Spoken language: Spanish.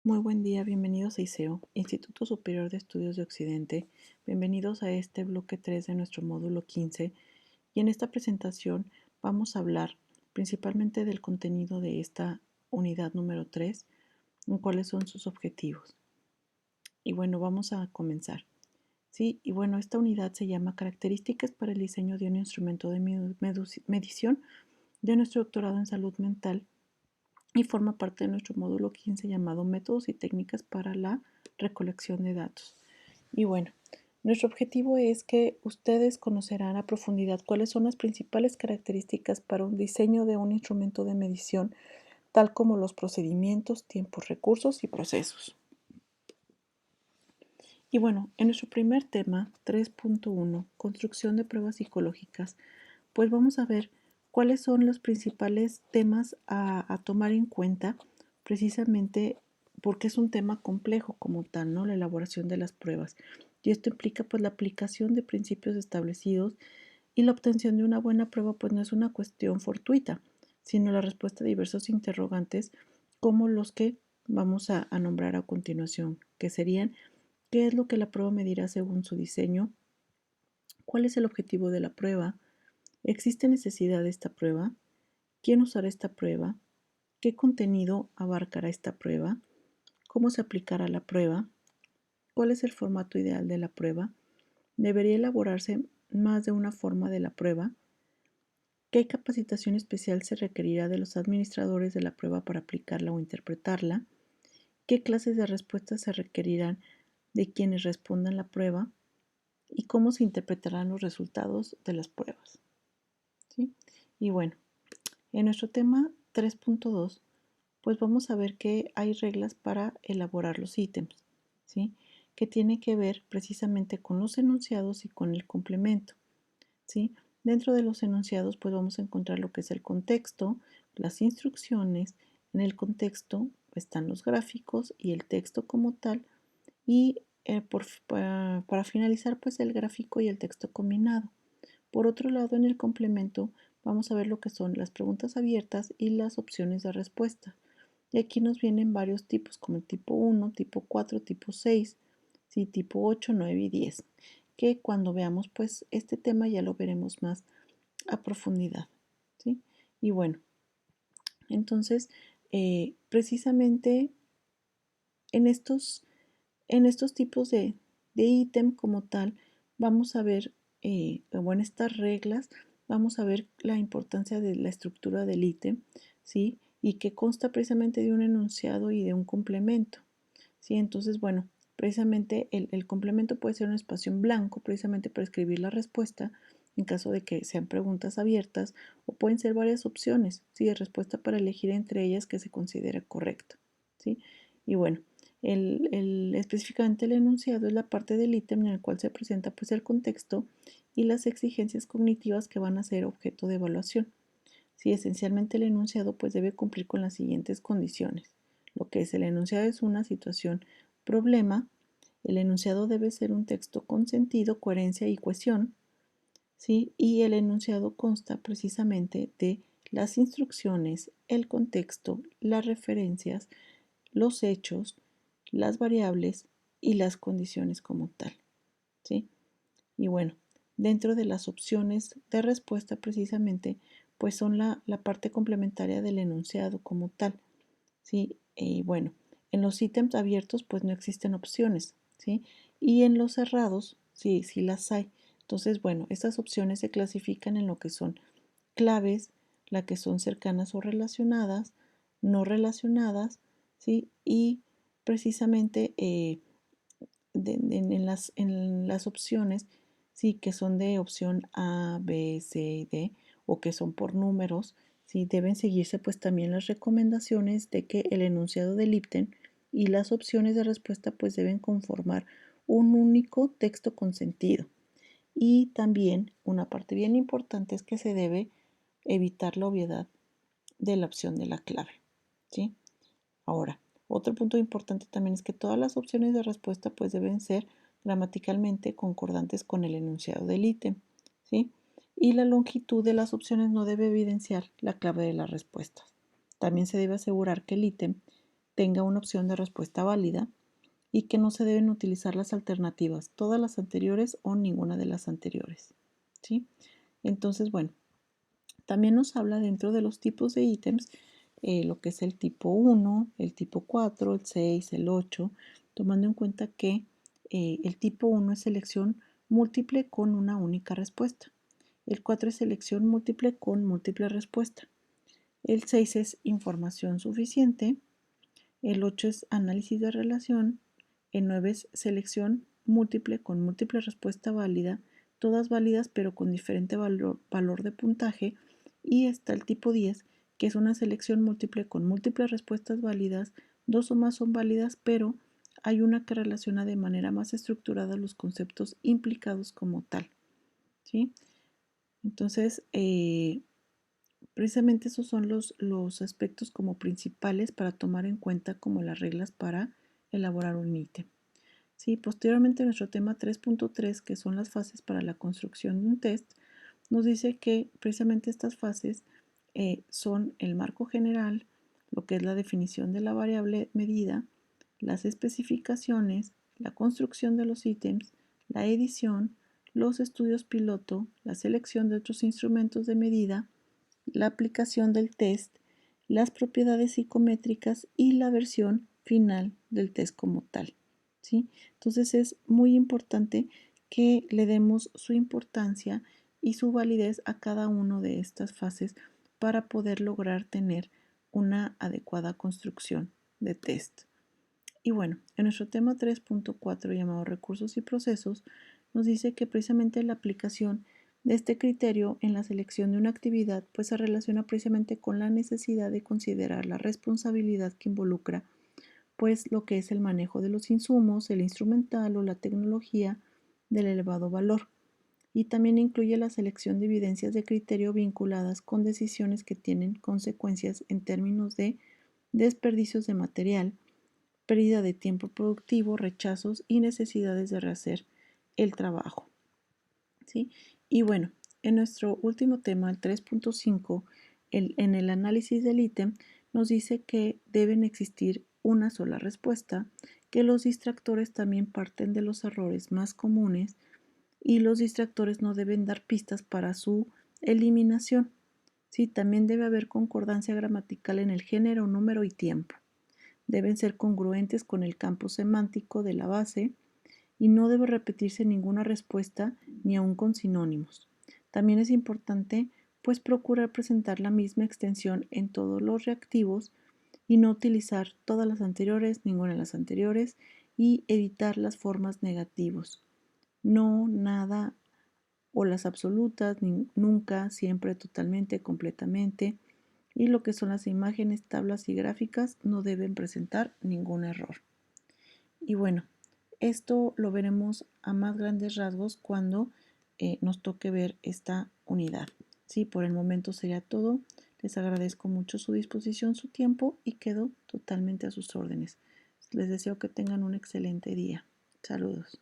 Muy buen día, bienvenidos a ISEO, Instituto Superior de Estudios de Occidente. Bienvenidos a este bloque 3 de nuestro módulo 15 y en esta presentación vamos a hablar principalmente del contenido de esta unidad número 3, en cuáles son sus objetivos. Y bueno, vamos a comenzar. Sí, y bueno, esta unidad se llama Características para el diseño de un instrumento de medición de nuestro doctorado en salud mental y forma parte de nuestro módulo 15 llamado Métodos y técnicas para la recolección de datos. Y bueno, nuestro objetivo es que ustedes conocerán a profundidad cuáles son las principales características para un diseño de un instrumento de medición, tal como los procedimientos, tiempos, recursos y procesos. Y bueno, en nuestro primer tema, 3.1, construcción de pruebas psicológicas, pues vamos a ver cuáles son los principales temas a tomar en cuenta, precisamente porque es un tema complejo como tal, ¿no? La elaboración de las pruebas. Y esto implica pues la aplicación de principios establecidos y la obtención de una buena prueba pues no es una cuestión fortuita, sino la respuesta a diversos interrogantes como los que vamos a nombrar a continuación, que serían ¿qué es lo que la prueba medirá según su diseño? ¿Cuál es el objetivo de la prueba? ¿Existe necesidad de esta prueba? ¿Quién usará esta prueba? ¿Qué contenido abarcará esta prueba? ¿Cómo se aplicará la prueba? ¿Cuál es el formato ideal de la prueba? ¿Debería elaborarse más de una forma de la prueba? ¿Qué capacitación especial se requerirá de los administradores de la prueba para aplicarla o interpretarla? ¿Qué clases de respuestas se requerirán de quienes respondan la prueba? ¿Y cómo se interpretarán los resultados de las pruebas? ¿Sí? Y bueno, en nuestro tema 3.2, pues vamos a ver que hay reglas para elaborar los ítems, ¿sí? Que tiene que ver precisamente con los enunciados y con el complemento, ¿sí? Dentro de los enunciados, pues vamos a encontrar lo que es el contexto, las instrucciones. En el contexto están los gráficos y el texto como tal. Y para finalizar, pues el gráfico y el texto combinado. Por otro lado, en el complemento vamos a ver lo que son las preguntas abiertas y las opciones de respuesta. Y aquí nos vienen varios tipos, como el tipo 1, tipo 4, tipo 6, sí, tipo 8, 9 y 10, que cuando veamos pues este tema ya lo veremos más a profundidad, ¿sí? Y bueno, entonces precisamente en estos, en estos tipos de ítem como tal, vamos a ver, o en estas reglas, vamos a ver la importancia de la estructura del ítem, ¿sí? Y que consta precisamente de un enunciado y de un complemento, ¿sí? Entonces, bueno, precisamente el complemento puede ser un espacio en blanco, precisamente para escribir la respuesta, en caso de que sean preguntas abiertas, o pueden ser varias opciones, ¿sí? De respuesta para elegir entre ellas que se considere correcta, ¿sí? Y bueno, específicamente el enunciado es la parte del ítem en el cual se presenta pues el contexto y las exigencias cognitivas que van a ser objeto de evaluación. Sí, esencialmente el enunciado pues debe cumplir con las siguientes condiciones. Lo que es el enunciado es una situación problema, el enunciado debe ser un texto con sentido, coherencia y cohesión, ¿sí? Y el enunciado consta precisamente de las instrucciones, el contexto, las referencias, los hechos, las variables y las condiciones como tal, ¿sí? Y bueno, dentro de las opciones de respuesta precisamente, pues son la parte complementaria del enunciado como tal, ¿sí? Y bueno, en los ítems abiertos pues no existen opciones, ¿sí? Y en los cerrados sí, sí las hay. Entonces, bueno, estas opciones se clasifican en lo que son claves, las que son cercanas o relacionadas, no relacionadas, ¿sí? Y precisamente en las opciones, sí, que son de opción A, B, C y D, o que son por números, sí, deben seguirse pues también las recomendaciones de que el enunciado del ítem y las opciones de respuesta pues deben conformar un único texto con sentido. Y también una parte bien importante es que se debe evitar la obviedad de la opción de la clave, ¿sí? Ahora, otro punto importante también es que todas las opciones de respuesta pues deben ser gramaticalmente concordantes con el enunciado del ítem, ¿sí? Y la longitud de las opciones no debe evidenciar la clave de las respuestas. También se debe asegurar que el ítem tenga una opción de respuesta válida y que no se deben utilizar las alternativas, todas las anteriores o ninguna de las anteriores, ¿sí? Entonces, bueno, también nos habla dentro de los tipos de ítems, lo que es el tipo 1, el tipo 4, el 6, el 8, tomando en cuenta que el tipo 1 es selección múltiple con una única respuesta. El 4 es selección múltiple con múltiple respuesta. El 6 es información suficiente. El 8 es análisis de relación. El 9 es selección múltiple con múltiple respuesta válida, todas válidas pero con diferente valor de puntaje. Y está el tipo 10, que es una selección múltiple con múltiples respuestas válidas, dos o más son válidas, pero hay una que relaciona de manera más estructurada los conceptos implicados como tal, ¿sí? Entonces, precisamente esos son los aspectos como principales para tomar en cuenta como las reglas para elaborar un ítem. Sí, posteriormente nuestro tema 3.3, que son las fases para la construcción de un test, nos dice que precisamente estas fases son el marco general, lo que es la definición de la variable medida, las especificaciones, la construcción de los ítems, la edición, los estudios piloto, la selección de otros instrumentos de medida, la aplicación del test, las propiedades psicométricas y la versión final del test como tal, ¿sí? Entonces es muy importante que le demos su importancia y su validez a cada una de estas fases para poder lograr tener una adecuada construcción de test. Y bueno, en nuestro tema 3.4 llamado recursos y procesos, nos dice que precisamente la aplicación de este criterio en la selección de una actividad pues se relaciona precisamente con la necesidad de considerar la responsabilidad que involucra pues lo que es el manejo de los insumos, el instrumental o la tecnología del elevado valor. Y también incluye la selección de evidencias de criterio vinculadas con decisiones que tienen consecuencias en términos de desperdicios de material, pérdida de tiempo productivo, rechazos y necesidades de rehacer el trabajo, ¿sí? Y bueno, en nuestro último tema, el 3.5, en el análisis del ítem, nos dice que deben existir una sola respuesta, que los distractores también parten de los errores más comunes y los distractores no deben dar pistas para su eliminación. Sí, también debe haber concordancia gramatical en el género, número y tiempo. Deben ser congruentes con el campo semántico de la base y no debe repetirse ninguna respuesta ni aun con sinónimos. También es importante pues procurar presentar la misma extensión en todos los reactivos y no utilizar todas las anteriores, ninguna de las anteriores y evitar las formas negativos. No, nada o las absolutas, ni, nunca, siempre, totalmente, completamente. Y lo que son las imágenes, tablas y gráficas no deben presentar ningún error. Y bueno, esto lo veremos a más grandes rasgos cuando nos toque ver esta unidad. Sí, por el momento sería todo. Les agradezco mucho su disposición, su tiempo y quedo totalmente a sus órdenes. Les deseo que tengan un excelente día. Saludos.